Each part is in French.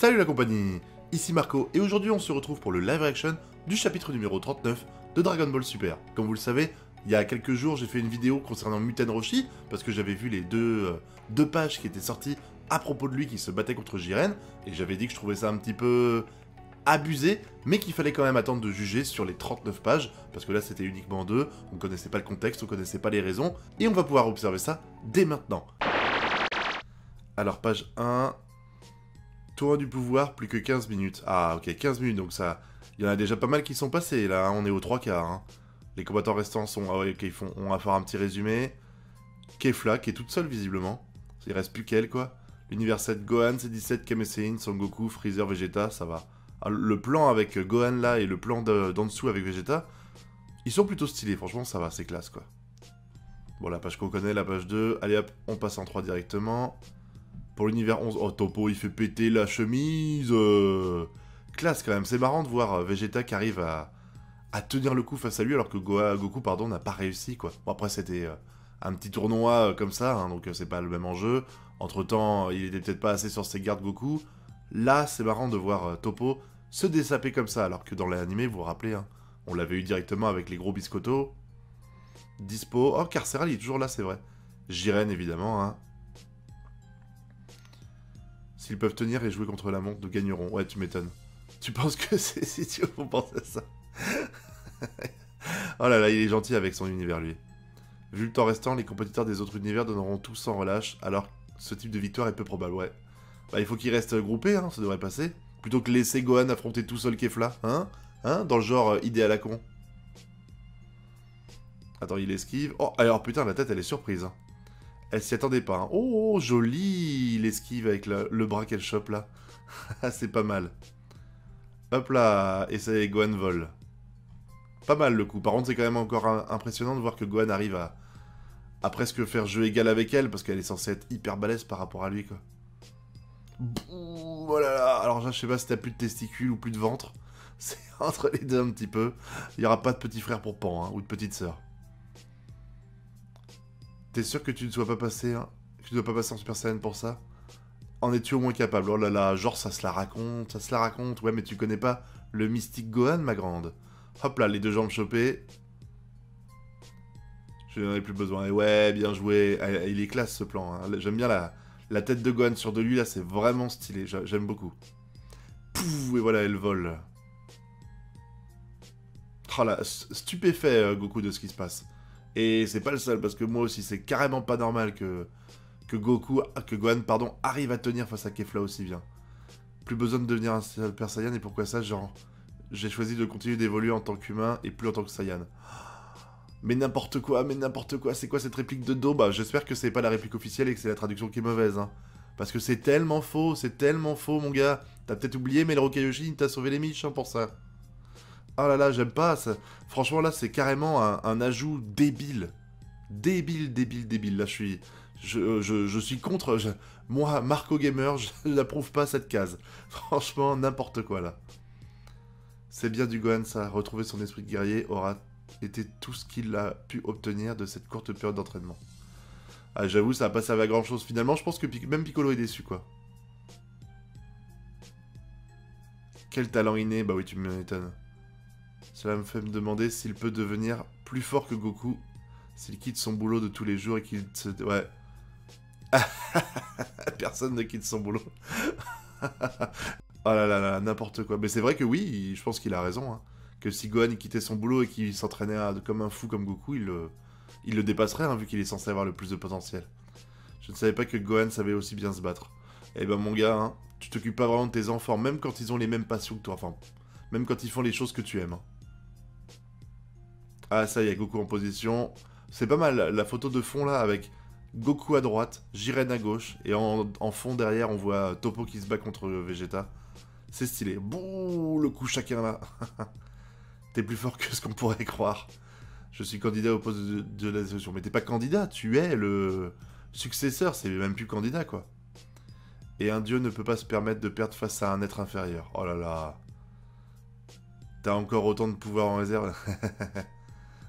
Salut la compagnie, ici Marco et aujourd'hui on se retrouve pour le live reaction du chapitre numéro 39 de Dragon Ball Super. Comme vous le savez, il y a quelques jours j'ai fait une vidéo concernant Muten Roshi parce que j'avais vu les deux pages qui étaient sorties à propos de lui qui se battait contre Jiren et j'avais dit que je trouvais ça un petit peu abusé mais qu'il fallait quand même attendre de juger sur les 39 pages parce que là c'était uniquement deux, on connaissait pas le contexte, on connaissait pas les raisons et on va pouvoir observer ça dès maintenant. Alors page 1... Tournoi du pouvoir, plus que 15 minutes. Ah, ok, 15 minutes, donc ça... Il y en a déjà pas mal qui sont passés, là, hein, on est aux 3 quarts. Hein. Les combattants restants sont... Ah ouais, ok, on va faire un petit résumé. Kefla, qui est toute seule, visiblement. Il reste plus qu'elle, quoi. L'univers 7, Gohan, C17, Kamesein, Son Goku, Freezer, Vegeta, ça va. Alors, le plan avec Gohan, là, et le plan d'en dessous avec Vegeta, ils sont plutôt stylés, franchement, ça va, c'est classe, quoi. Bon, la page qu'on connaît, la page 2. Allez, hop, on passe en 3 directement. Pour l'univers 11, oh Topo il fait péter la chemise. Classe quand même, c'est marrant de voir Vegeta qui arrive à tenir le coup face à lui alors que Goku pardon, n'a pas réussi quoi. Bon après c'était un petit tournoi comme ça, hein, donc c'est pas le même enjeu. Entre temps il était peut-être pas assez sur ses gardes Goku. Là c'est marrant de voir Topo se dessaper comme ça alors que dans l'animé vous vous rappelez, hein, on l'avait eu directement avec les gros biscottos. Dispo, oh Carceral il est toujours là c'est vrai. Jiren évidemment hein. S'ils peuvent tenir et jouer contre la montre, nous gagnerons. Ouais, tu m'étonnes. Tu penses que c'est si tu veux penser à ça. Oh là là, il est gentil avec son univers, lui. Vu le temps restant, les compétiteurs des autres univers donneront tout sans relâche, alors ce type de victoire est peu probable, ouais. Bah, il faut qu'ils restent groupés, hein, ça devrait passer. Plutôt que laisser Gohan affronter tout seul Kefla, hein. Hein, dans le genre idée à la con. Attends, il esquive. Oh, alors putain, la tête, elle est surprise, hein. Elle s'y attendait pas. Hein. Oh, joli l'esquive avec le bras qu'elle chope là. C'est pas mal. Hop là, et ça y est, Gohan vole. Pas mal le coup. Par contre, c'est quand même encore impressionnant de voir que Gohan arrive à presque faire jeu égal avec elle, parce qu'elle est censée être hyper balèze par rapport à lui, quoi. Bouh, oh là là. Alors, je sais pas si t'as plus de testicules ou plus de ventre. C'est entre les deux un petit peu. Il n'y aura pas de petit frère pour Pan, hein, ou de petite sœur. T'es sûr que tu ne sois pas passé, hein, que tu ne dois pas passer en Super Saiyan pour ça? En es-tu au moins capable? Oh là là, genre ça se la raconte, ça se la raconte. Ouais, mais tu connais pas le mystique Gohan, ma grande. Hop là, les deux jambes chopées. Je n'en ai plus besoin. Et ouais, bien joué. Il est classe ce plan. Hein. J'aime bien la tête de Gohan sur de lui, là, c'est vraiment stylé. J'aime beaucoup. Pouf, et voilà, elle vole. Oh là, stupéfait Goku de ce qui se passe. Et c'est pas le seul, parce que moi aussi, c'est carrément pas normal que Gohan, pardon, arrive à tenir face à Kefla aussi bien. Plus besoin de devenir un Super Saiyan, et pourquoi ça, genre, j'ai choisi de continuer d'évoluer en tant qu'humain et plus en tant que Saiyan. Mais n'importe quoi, c'est quoi cette réplique de dos? Bah, j'espère que c'est pas la réplique officielle et que c'est la traduction qui est mauvaise, hein. Parce que c'est tellement faux, mon gars. T'as peut-être oublié, mais le Rokayoshi t'a sauvé les miches, hein, pour ça. Oh là là, j'aime pas ça. Franchement, là, c'est carrément un ajout débile. Débile. Là, je suis contre. Moi, Marco Gamer, je n'approuve pas cette case. Franchement, n'importe quoi, là. C'est bien du Gohan, ça. Retrouver son esprit de guerrier aura été tout ce qu'il a pu obtenir de cette courte période d'entraînement. Ah, j'avoue, ça a pas servi à grand chose. Finalement, je pense que même Piccolo est déçu, quoi. Quel talent inné, bah oui, tu m'étonnes. Cela me fait me demander s'il peut devenir plus fort que Goku, s'il quitte son boulot de tous les jours et qu'il se... Ouais. Personne ne quitte son boulot. Oh là là là, n'importe quoi. Mais c'est vrai que oui, je pense qu'il a raison. Hein. Que si Gohan quittait son boulot et qu'il s'entraînait comme un fou comme Goku, il le dépasserait, hein, vu qu'il est censé avoir le plus de potentiel. Je ne savais pas que Gohan savait aussi bien se battre. Eh ben mon gars, hein, tu t'occupes pas vraiment de tes enfants, même quand ils ont les mêmes passions que toi. Enfin, même quand ils font les choses que tu aimes. Hein. Ah ça y est, Goku en position. C'est pas mal, la photo de fond là, avec Goku à droite, Jiren à gauche, et en fond derrière on voit Topo qui se bat contre Vegeta. C'est stylé. Bouh, le coup chacun là. T'es plus fort que ce qu'on pourrait croire. Je suis candidat au poste de la solution. Mais t'es pas candidat, tu es le successeur, c'est même plus candidat quoi. Et un dieu ne peut pas se permettre de perdre face à un être inférieur. Oh là là. T'as encore autant de pouvoir en réserve.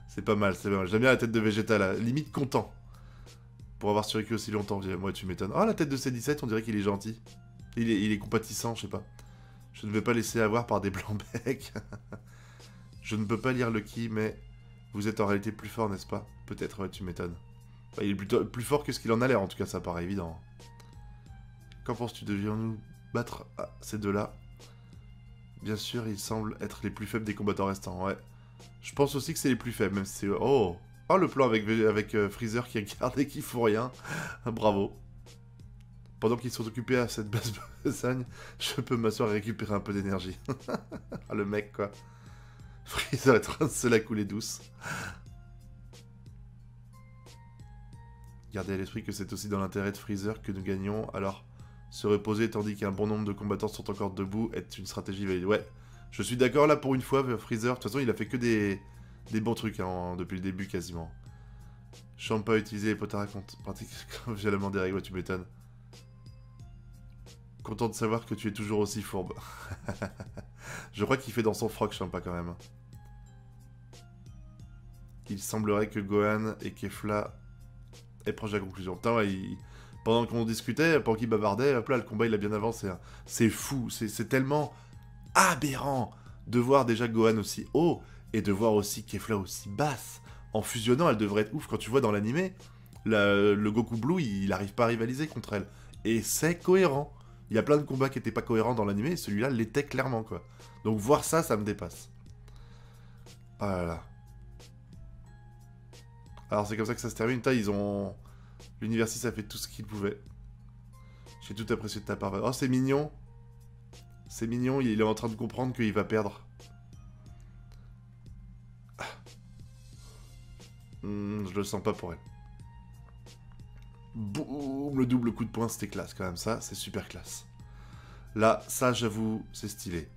C'est pas mal, c'est pas mal. J'aime bien la tête de Vegeta là, limite content. Pour avoir survécu aussi longtemps, moi tu m'étonnes. Oh la tête de C17, on dirait qu'il est gentil. Il est compatissant, je sais pas. Je ne vais pas laisser avoir par des blancs-becs. Je ne peux pas lire Lucky, mais vous êtes en réalité plus fort, n'est-ce pas? Peut-être, ouais, tu m'étonnes. Bah, il est plutôt plus fort que ce qu'il en a l'air, en tout cas, ça paraît évident. Qu'en penses-tu? Devions-nous battre ces deux-là? Bien sûr, ils semblent être les plus faibles des combattants restants, ouais. Je pense aussi que c'est les plus faibles, même si c'est... Oh! Oh, le plan avec Freezer qui a gardé qui fout rien. Bravo. Pendant qu'ils sont occupés à cette basse besagne, je peux m'asseoir et récupérer un peu d'énergie. Ah, le mec, quoi. Freezer est en train de se la couler douce. Gardez à l'esprit que c'est aussi dans l'intérêt de Freezer que nous gagnons, alors se reposer tandis qu'un bon nombre de combattants sont encore debout est une stratégie valide. Ouais, je suis d'accord là pour une fois, Freezer. De toute façon, il a fait que des bons trucs hein, depuis le début quasiment. Champa utilisé les potards pratique comme violemment des règles, ouais, tu m'étonnes. Content de savoir que tu es toujours aussi fourbe. Je crois qu'il fait dans son froc, Champa, quand même. Il semblerait que Gohan et Kefla est proche de la conclusion. Putain, ouais, pendant qu'on discutait, pendant qu'il bavardait, hop là, le combat il a bien avancé. Hein. C'est fou, c'est tellement aberrant de voir déjà Gohan aussi haut et de voir aussi Kefla aussi basse. En fusionnant, elle devrait être ouf. Quand tu vois dans l'animé, le Goku Blue, il arrive pas à rivaliser contre elle. Et c'est cohérent. Il y a plein de combats qui étaient pas cohérents dans l'animé, et celui-là l'était clairement, quoi. Donc voir ça, ça me dépasse. Ah là là. Alors c'est comme ça que ça se termine. Ils ont... L'Univers 6 a fait tout ce qu'il pouvait. J'ai tout apprécié de ta part. Oh, c'est mignon. C'est mignon, il est en train de comprendre qu'il va perdre. Je le sens pas pour elle. Boum, le double coup de poing, c'était classe quand même, ça, c'est super classe. Là, ça, j'avoue, c'est stylé.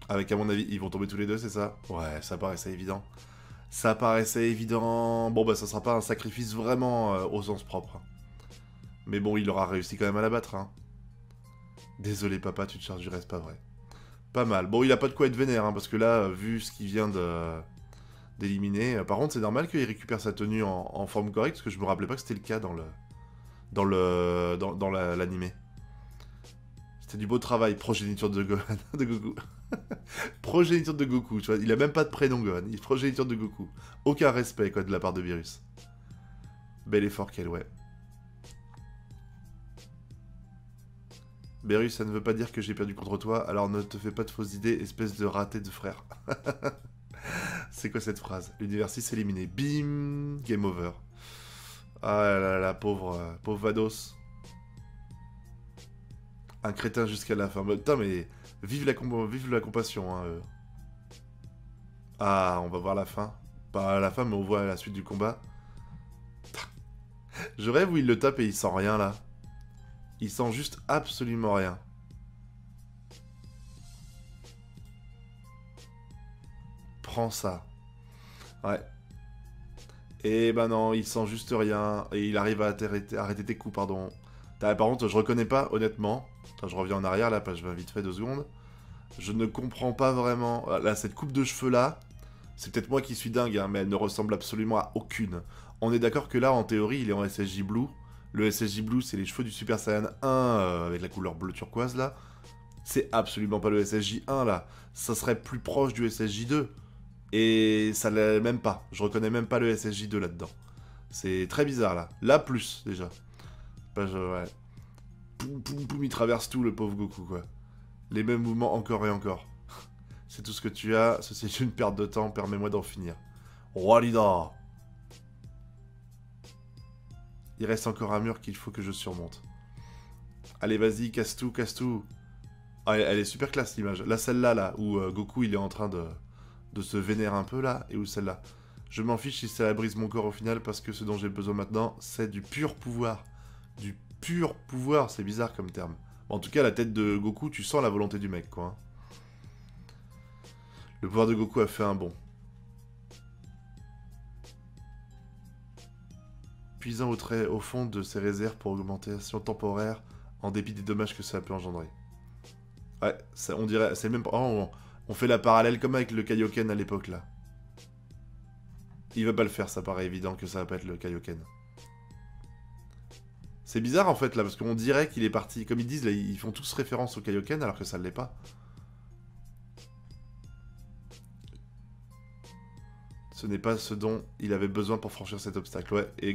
Avec, à mon avis, ils vont tomber tous les deux, c'est ça? Ouais, ça paraissait évident. Ça paraissait évident. Bon, bah, ça sera pas un sacrifice vraiment au sens propre. Mais bon, il aura réussi quand même à la battre, hein. Désolé, papa, tu te charges du reste, pas vrai. Pas mal. Bon, il a pas de quoi être vénère, hein, parce que là, vu ce qu'il vient d'éliminer... par contre, c'est normal qu'il récupère sa tenue en forme correcte, parce que je me rappelais pas que c'était le cas dans l'animé. C'était du beau travail, progéniture de Gohan, de Goku. Progéniture de Goku, tu vois, il a même pas de prénom Gohan, il est progéniture de Goku. Aucun respect, quoi, de la part de Beerus. Bel effort qu'elle, ouais. Beerus, ça ne veut pas dire que j'ai perdu contre toi, alors ne te fais pas de fausses idées, espèce de raté de frère. C'est quoi cette phrase? L'univers 6 éliminé. Bim, game over. Ah là là, pauvre Vados. Un crétin jusqu'à la fin. Putain, mais vive la compassion. Hein. Ah, on va voir la fin. Pas la fin, mais on voit la suite du combat. Je rêve où il le tape et il sent rien, là. Il sent juste absolument rien. Prends ça. Ouais. Et ben non, il sent juste rien. Et il arrive à arrêter tes coups, pardon. Par contre, je reconnais pas, honnêtement. Attends, je reviens en arrière, là, page 20, vite fait, 2 secondes. Je ne comprends pas vraiment... Là, cette coupe de cheveux, là, c'est peut-être moi qui suis dingue, hein, mais elle ne ressemble absolument à aucune. On est d'accord que là, en théorie, il est en SSJ Blue. Le SSJ Blue, c'est les cheveux du Super Saiyan 1, avec la couleur bleu turquoise, là. C'est absolument pas le SSJ 1, là. Ça serait plus proche du SSJ 2. Et ça l'est même pas. Je reconnais même pas le SSJ 2 là-dedans. C'est très bizarre, là. Là, plus, déjà. Ouais. Poum, poum, poum, il traverse tout, le pauvre Goku, quoi. Les mêmes mouvements encore et encore. C'est tout ce que tu as, ceci est une perte de temps, permets-moi d'en finir. Walida. Il reste encore un mur qu'il faut que je surmonte. Allez, vas-y, casse tout, casse tout. Ah, elle est super classe, l'image. Là, celle-là, là, où Goku, il est en train de se vénérer un peu, là, et où celle-là. Je m'en fiche si ça brise mon corps au final, parce que ce dont j'ai besoin maintenant, c'est du pur pouvoir. Du pur pouvoir, c'est bizarre comme terme. En tout cas, la tête de Goku, tu sens la volonté du mec, quoi. Le pouvoir de Goku a fait un bond. Puisant au fond de ses réserves pour augmentation temporaire, en dépit des dommages que ça peut engendrer. Ouais, ça, on dirait, c'est même pas... Oh, on fait la parallèle comme avec le Kaioken à l'époque, là. Il va pas le faire, ça paraît évident que ça va pas être le Kaioken. C'est bizarre en fait là, parce qu'on dirait qu'il est parti. Comme ils disent, là, ils font tous référence au Kaioken alors que ça ne l'est pas. Ce n'est pas ce dont il avait besoin pour franchir cet obstacle. Ouais, et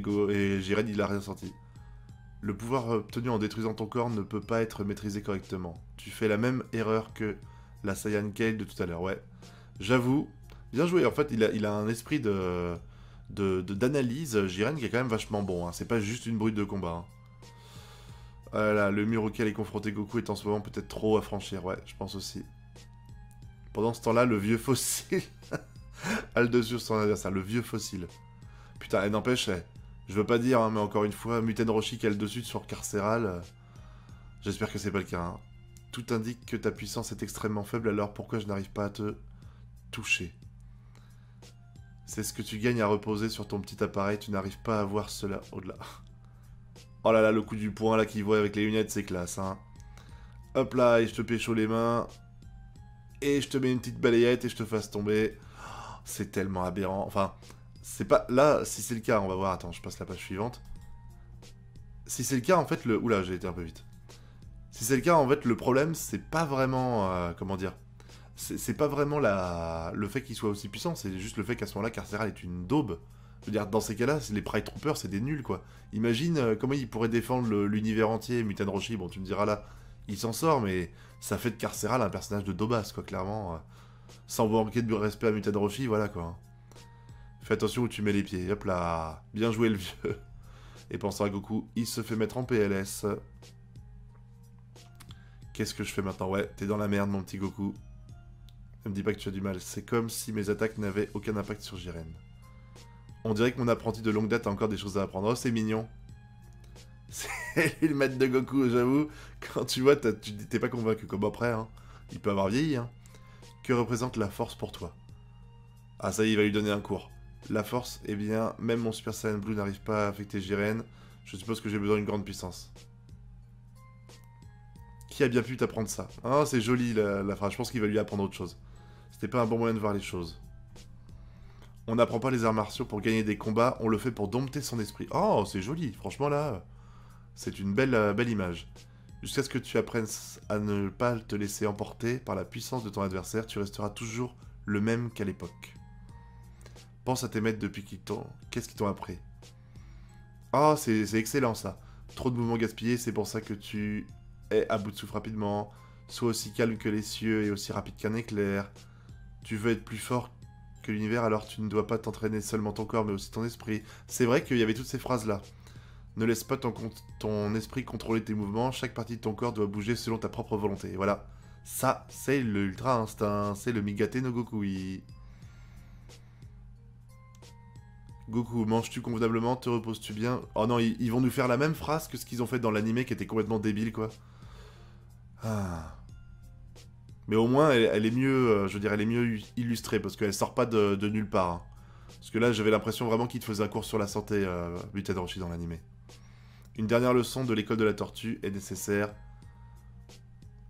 Jiren, il a rien senti. Le pouvoir obtenu en détruisant ton corps ne peut pas être maîtrisé correctement. Tu fais la même erreur que la Saiyan Kale de tout à l'heure, ouais. J'avoue, bien joué. En fait, il a un esprit d'analyse, Jiren, qui est quand même vachement bon. Hein. C'est pas juste une brute de combat. Hein. Voilà, le mur auquel est confronté Goku est en ce moment peut-être trop à franchir. Ouais, je pense aussi. Pendant ce temps-là, le vieux fossile a le dessus sur son adversaire. Le vieux fossile. Putain, n'empêche, je veux pas dire, hein, mais encore une fois, Muten Roshi qui a le dessus sur Carcéral. J'espère que c'est pas le cas. Hein. Tout indique que ta puissance est extrêmement faible, alors pourquoi je n'arrive pas à te toucher? C'est ce que tu gagnes à reposer sur ton petit appareil, tu n'arrives pas à voir cela au-delà. Oh là là, le coup du poing là qu'il voit avec les lunettes, c'est classe. Hein. Hop là, et je te pécho les mains. Et je te mets une petite balayette et je te fasse tomber. Oh, c'est tellement aberrant. Enfin, c'est pas... Là, si c'est le cas, on va voir. Attends, je passe la page suivante. Si c'est le cas, en fait, le... Oula, j'ai été un peu vite. Si c'est le cas, en fait, le problème, c'est pas vraiment... comment dire? C'est pas vraiment le fait qu'il soit aussi puissant, c'est juste le fait qu'à ce moment-là, Carcéral est une daube. Je veux dire, dans ces cas-là, les Pride Troopers, c'est des nuls, quoi. Imagine comment il pourrait défendre l'univers entier, Muten Roshi, bon, tu me diras là, il s'en sort, mais ça fait de Carcéral un personnage de daubasse, quoi, clairement. Sans manquer de respect à Muten Roshi, voilà, quoi. Fais attention où tu mets les pieds, hop là. Bien joué, le vieux. Et pensant à Goku, il se fait mettre en PLS. Qu'est-ce que je fais maintenant? Ouais, t'es dans la merde, mon petit Goku. Ne me dis pas que tu as du mal. C'est comme si mes attaques n'avaient aucun impact sur Jiren. On dirait que mon apprenti de longue date a encore des choses à apprendre. Oh, c'est mignon. C'est le maître de Goku, j'avoue. Quand tu vois, t'es pas convaincu. Comme après, hein. Il peut avoir vieilli. Hein. Que représente la force pour toi? Ah, ça y est, il va lui donner un cours. La force, eh bien, même mon Super Saiyan Blue n'arrive pas à affecter Jiren. Je suppose que j'ai besoin d'une grande puissance. Qui a bien pu t'apprendre ça? Ah, c'est joli la phrase. Je pense qu'il va lui apprendre autre chose. C'était pas un bon moyen de voir les choses. On n'apprend pas les arts martiaux pour gagner des combats, on le fait pour dompter son esprit. Oh, c'est joli, franchement là, c'est une belle image. Jusqu'à ce que tu apprennes à ne pas te laisser emporter par la puissance de ton adversaire, tu resteras toujours le même qu'à l'époque. Pense à tes maîtres depuis qu'ils t'ont... Qu'est-ce qu'ils t'ont appris? Oh, c'est excellent ça. Trop de mouvements gaspillés, c'est pour ça que tu es à bout de souffle rapidement. Sois aussi calme que les cieux et aussi rapide qu'un éclair. Tu veux être plus fort que l'univers, alors tu ne dois pas t'entraîner seulement ton corps, mais aussi ton esprit. C'est vrai qu'il y avait toutes ces phrases-là. Ne laisse pas ton esprit contrôler tes mouvements, chaque partie de ton corps doit bouger selon ta propre volonté. Et voilà. Ça, c'est le Ultra Instinct, c'est le Migate no Goku. Goku, manges-tu convenablement, te reposes-tu bien? Oh non, ils vont nous faire la même phrase que ce qu'ils ont fait dans l'animé qui était complètement débile, quoi. Ah... Mais au moins, elle est mieux, je veux dire, elle est mieux illustrée, parce qu'elle sort pas de nulle part. Hein. Parce que là, j'avais l'impression vraiment qu'il te faisait un cours sur la santé, Muten Roshi, dans l'animé. Une dernière leçon de l'école de la tortue est nécessaire.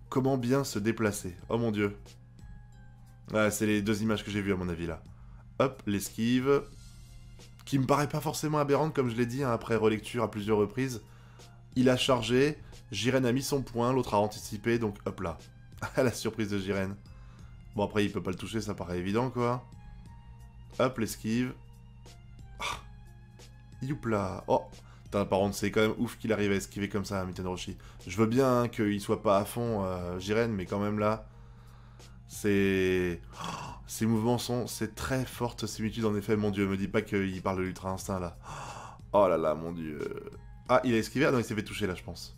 Comment bien se déplacer? Oh mon dieu. Ouais, c'est les deux images que j'ai vues, à mon avis, là. Hop, l'esquive. Qui me paraît pas forcément aberrante, comme je l'ai dit, hein, après relecture à plusieurs reprises. Il a chargé, Jiren a mis son point, l'autre a anticipé, donc hop là. À la surprise de Jiren. Bon, après, il peut pas le toucher, ça paraît évident, quoi. Hop, l'esquive. Ah. Youpla. Oh. Putain, par contre, c'est quand même ouf qu'il arrive à esquiver comme ça, Muten Roshi. Je veux bien hein, qu'il soit pas à fond, Jiren, mais quand même là... C'est... Oh, ces mouvements sont... C'est très forte similitude, en effet, mon dieu. Me dis pas qu'il parle de l'Ultra Instinct, là. Oh là là, mon dieu. Ah, il a esquivé? Ah non, il s'est fait toucher, là, je pense.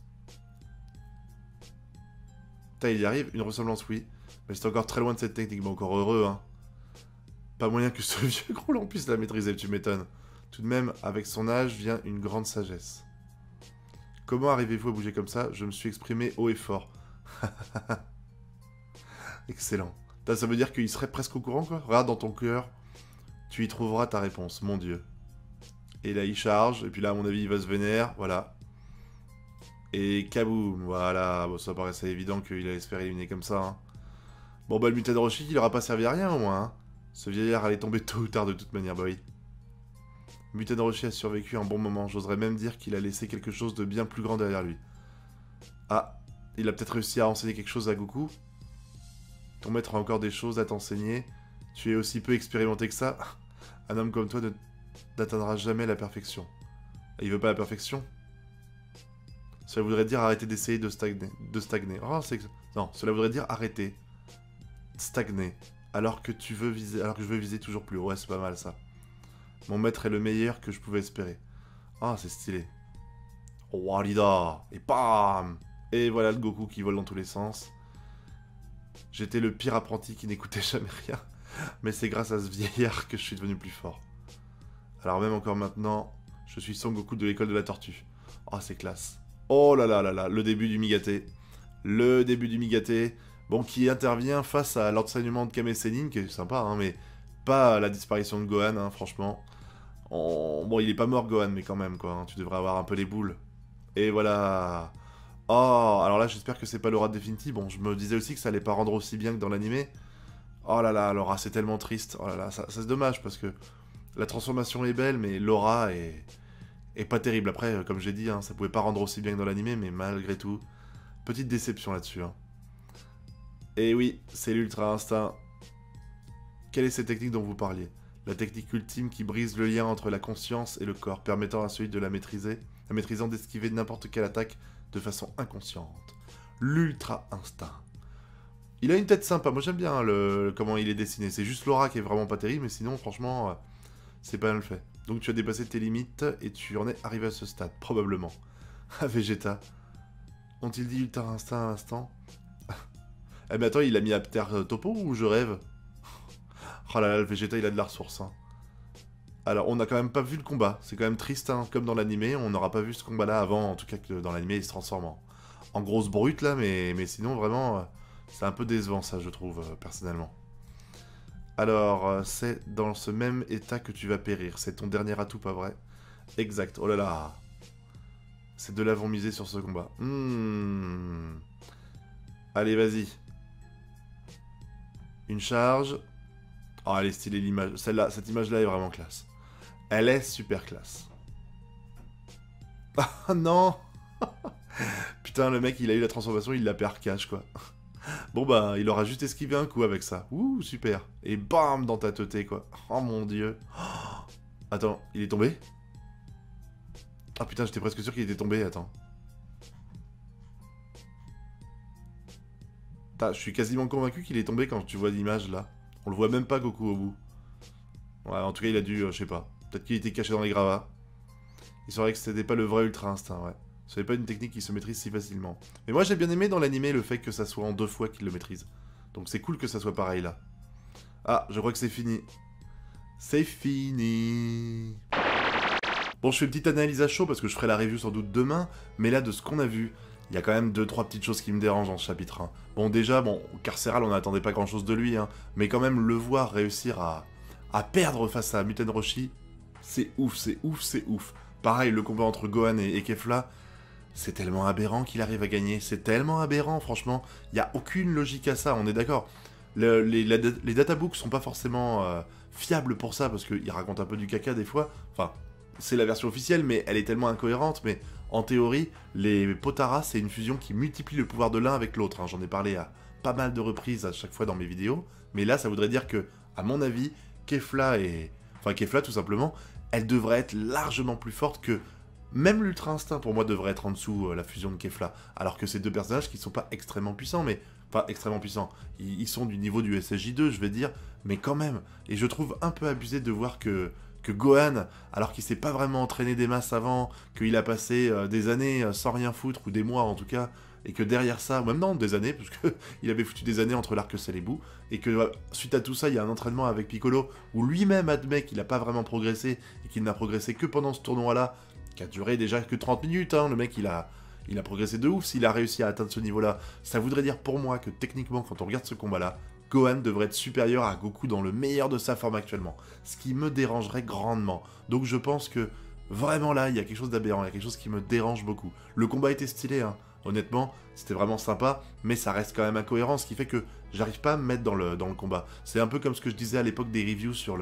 Putain, il y arrive, une ressemblance, oui. Mais c'est encore très loin de cette technique, mais encore heureux, hein. Pas moyen que ce vieux Groland puisse la maîtriser, tu m'étonnes. Tout de même, avec son âge vient une grande sagesse. Comment arrivez-vous à bouger comme ça? Je me suis exprimé haut et fort. Excellent. Ça veut dire qu'il serait presque au courant, quoi. Regarde dans ton cœur, tu y trouveras ta réponse, mon dieu. Et là, il charge, et puis là, à mon avis, il va se vénère, voilà. Et kaboum, voilà. Bon, ça paraissait évident qu'il allait se faire éliminer comme ça, hein. Bon, bah, le Muten Roshi, il aura pas servi à rien, au moins, hein. Ce vieillard allait tomber tôt ou tard de toute manière, bah oui. Muten Roshi a survécu un bon moment. J'oserais même dire qu'il a laissé quelque chose de bien plus grand derrière lui. Ah, il a peut-être réussi à enseigner quelque chose à Goku. Ton maître a encore des choses à t'enseigner. Tu es aussi peu expérimenté que ça. Un homme comme toi n'atteindra jamais la perfection. Il veut pas la perfection? Cela voudrait dire arrêter d'essayer de stagner. Oh, non, cela voudrait dire arrêter. Stagner. Alors que je veux viser toujours plus haut. Ouais, c'est pas mal ça. Mon maître est le meilleur que je pouvais espérer. Ah, c'est stylé. Walida. Et bam. Et voilà le Goku qui vole dans tous les sens. J'étais le pire apprenti qui n'écoutait jamais rien. Mais c'est grâce à ce vieillard que je suis devenu plus fort. Alors même encore maintenant, je suis Son Goku de l'école de la tortue. Oh, c'est classe. Oh là là là là, le début du Migaté. Le début du Migaté. Bon, qui intervient face à l'enseignement de Kame Sennin, qui est sympa, hein, mais pas la disparition de Gohan, hein, franchement. Bon, il est pas mort, Gohan, mais quand même, quoi. Hein, tu devrais avoir un peu les boules. Et voilà. Oh, alors là, j'espère que c'est pas l'aura définitive. Bon, je me disais aussi que ça allait pas rendre aussi bien que dans l'animé. Oh là là, l'aura, c'est tellement triste. Oh là là, ça c'est dommage, parce que la transformation est belle, mais l'aura est pas terrible. Après, comme j'ai dit, hein, ça pouvait pas rendre aussi bien que dans l'animé, mais malgré tout, petite déception là-dessus. Hein. Et oui, c'est l'Ultra Instinct. Quelle est cette technique dont vous parliez? La technique ultime qui brise le lien entre la conscience et le corps, permettant à celui de la maîtrisant d'esquiver n'importe quelle attaque de façon inconsciente. L'Ultra Instinct. Il a une tête sympa, moi j'aime bien comment il est dessiné. C'est juste l'aura qui est vraiment pas terrible, mais sinon, franchement, c'est pas mal fait. Donc tu as dépassé tes limites et tu en es arrivé à ce stade, probablement. Ah, Vegeta. Ont-ils dit Ultra Instinct à l'instant? Eh mais attends, il a mis à terre Topo ou je rêve? Oh là là, le Vegeta, il a de la ressource. Hein. Alors, on n'a quand même pas vu le combat. C'est quand même triste, hein, comme dans l'animé. On n'aura pas vu ce combat-là avant, en tout cas que dans l'animé, il se transforme en grosse brute, là. Mais sinon, vraiment, c'est un peu décevant, ça, je trouve, personnellement. Alors, c'est dans ce même état que tu vas périr. C'est ton dernier atout, pas vrai? Exact. Oh là là. Ces deux-là vont miser sur ce combat. Allez, vas-y. Une charge. Oh, elle est stylée l'image. Celle-là, cette image-là est vraiment classe. Elle est super classe. Ah non. Putain, le mec, il a eu la transformation, il l'a perdu cash, quoi. Bon, bah, il aura juste esquivé un coup avec ça. Ouh, super. Et bam, dans ta teuté, quoi. Oh, mon Dieu. Oh. Attends, il est tombé? Ah, putain, j'étais presque sûr qu'il était tombé, attends. Je suis quasiment convaincu qu'il est tombé quand tu vois l'image, là. On le voit même pas, Goku, au bout. Ouais, en tout cas, il a dû, je sais pas. Peut-être qu'il était caché dans les gravats. Il serait que c'était pas le vrai Ultra Instinct, ouais. Ce n'est pas une technique qui se maîtrise si facilement. Mais moi, j'ai bien aimé dans l'animé le fait que ça soit en 2 fois qu'il le maîtrise. Donc c'est cool que ça soit pareil, là. Ah, je crois que c'est fini. C'est fini. Bon, je fais une petite analyse à chaud parce que je ferai la review sans doute demain. Mais là, de ce qu'on a vu, il y a quand même 2-3 petites choses qui me dérangent dans ce chapitre 1. Bon, déjà, Carceral, on n'attendait pas grand-chose de lui, hein. Mais quand même, le voir réussir à perdre face à Muten Roshi, c'est ouf, c'est ouf, c'est ouf. Pareil, le combat entre Gohan et Kefla, c'est tellement aberrant qu'il arrive à gagner. C'est tellement aberrant, franchement. Il n'y a aucune logique à ça, on est d'accord. Les databooks sont pas forcément fiables pour ça, parce qu'ils racontent un peu du caca des fois. Enfin, c'est la version officielle, mais elle est tellement incohérente. Mais en théorie, les Potara, c'est une fusion qui multiplie le pouvoir de l'un avec l'autre. Hein. J'en ai parlé à pas mal de reprises à chaque fois dans mes vidéos. Mais là, ça voudrait dire que, à mon avis, Kefla, tout simplement, elle devrait être largement plus forte que... Même l'Ultra Instinct, pour moi, devrait être en dessous la fusion de Kefla. Alors que ces deux personnages qui sont pas extrêmement puissants, mais... Enfin, extrêmement puissants. Ils sont du niveau du SSJ2, je vais dire, mais quand même. Et je trouve un peu abusé de voir que Gohan, alors qu'il s'est pas vraiment entraîné des masses avant, qu'il a passé des années sans rien foutre, ou des mois en tout cas, et que derrière ça, ou même non, des années, parce qu'il avait foutu des années entre l'Arc-Ciel et Buu, et que suite à tout ça, il y a un entraînement avec Piccolo, où lui-même admet qu'il n'a pas vraiment progressé, et qu'il n'a progressé que pendant ce tournoi-là, qui a duré déjà que 30 minutes, hein, le mec il a progressé de ouf s'il a réussi à atteindre ce niveau-là. Ça voudrait dire pour moi que techniquement, quand on regarde ce combat-là, Gohan devrait être supérieur à Goku dans le meilleur de sa forme actuellement. Ce qui me dérangerait grandement. Donc je pense que, vraiment là, il y a quelque chose d'aberrant, il y a quelque chose qui me dérange beaucoup. Le combat était stylé, hein. Honnêtement, c'était vraiment sympa, mais ça reste quand même incohérent, ce qui fait que j'arrive pas à me mettre dans le combat. C'est un peu comme ce que je disais à l'époque des reviews sur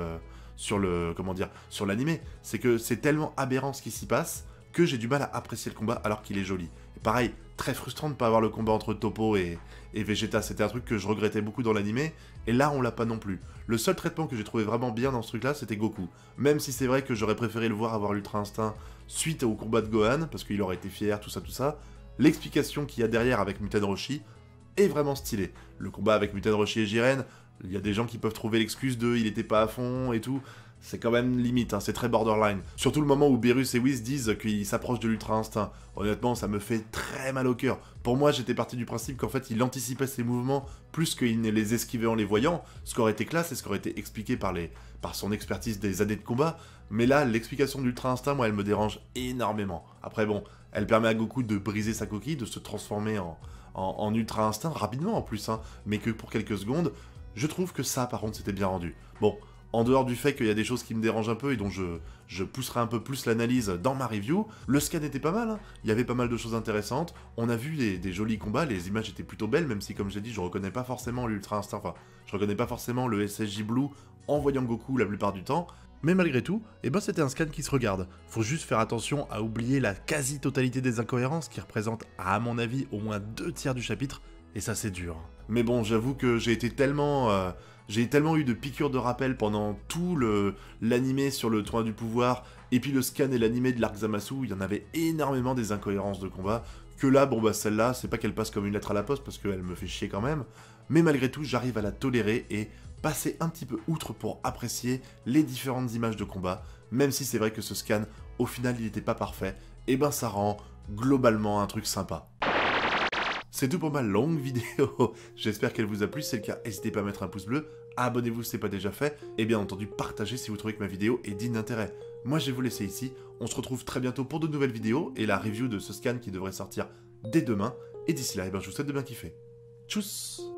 sur le, comment dire, sur l'animé. C'est que c'est tellement aberrant ce qui s'y passe que j'ai du mal à apprécier le combat alors qu'il est joli. Et pareil, très frustrant de ne pas avoir le combat entre Toppo et Vegeta, c'était un truc que je regrettais beaucoup dans l'animé, et là on l'a pas non plus. Le seul traitement que j'ai trouvé vraiment bien dans ce truc-là, c'était Goku. Même si c'est vrai que j'aurais préféré le voir avoir l'Ultra Instinct suite au combat de Gohan, parce qu'il aurait été fier, tout ça, l'explication qu'il y a derrière avec Muten Roshi est vraiment stylée. Le combat avec Muten Roshi et Jiren, il y a des gens qui peuvent trouver l'excuse de « il était pas à fond » et tout. C'est quand même limite, hein, c'est très borderline. Surtout le moment où Beerus et Whis disent qu'ils s'approchent de l'Ultra Instinct. Honnêtement, ça me fait très mal au cœur. Pour moi, j'étais parti du principe qu'en fait, il anticipait ses mouvements plus qu'il ne les esquivait en les voyant, ce qui aurait été classe et ce qui aurait été expliqué par son expertise des années de combat. Mais là, l'explication de l'Ultra Instinct, moi, elle me dérange énormément. Après, bon, elle permet à Goku de briser sa coquille, de se transformer en Ultra Instinct, rapidement en plus, hein, mais que pour quelques secondes. Je trouve que ça, par contre, c'était bien rendu. Bon, en dehors du fait qu'il y a des choses qui me dérangent un peu et dont je pousserai un peu plus l'analyse dans ma review, le scan était pas mal, hein. Il y avait pas mal de choses intéressantes, on a vu des jolis combats, les images étaient plutôt belles, même si, comme j'ai dit, je reconnais pas forcément l'Ultra Instinct, enfin, je reconnais pas forcément le SSJ Blue en voyant Goku la plupart du temps, mais malgré tout, eh ben c'était un scan qui se regarde. Faut juste faire attention à oublier la quasi-totalité des incohérences qui représentent, à mon avis, au moins 2/3 du chapitre, et ça c'est dur. Mais bon, j'avoue que j'ai tellement eu de piqûres de rappel pendant tout l'animé sur le toit du pouvoir, et puis le scan et l'animé de l'arc Zamasu, il y en avait énormément des incohérences de combat, que là, bon bah celle-là, c'est pas qu'elle passe comme une lettre à la poste, parce qu'elle me fait chier quand même, mais malgré tout, j'arrive à la tolérer et passer un petit peu outre pour apprécier les différentes images de combat, même si c'est vrai que ce scan, au final, il n'était pas parfait, et ben ça rend globalement un truc sympa. C'est tout pour ma longue vidéo, j'espère qu'elle vous a plu, si c'est le cas, n'hésitez pas à mettre un pouce bleu, abonnez-vous si ce n'est pas déjà fait, et bien entendu partagez si vous trouvez que ma vidéo est digne d'intérêt. Moi je vais vous laisser ici, on se retrouve très bientôt pour de nouvelles vidéos, et la review de ce scan qui devrait sortir dès demain, et d'ici là, je vous souhaite de bien kiffer. Tchuss!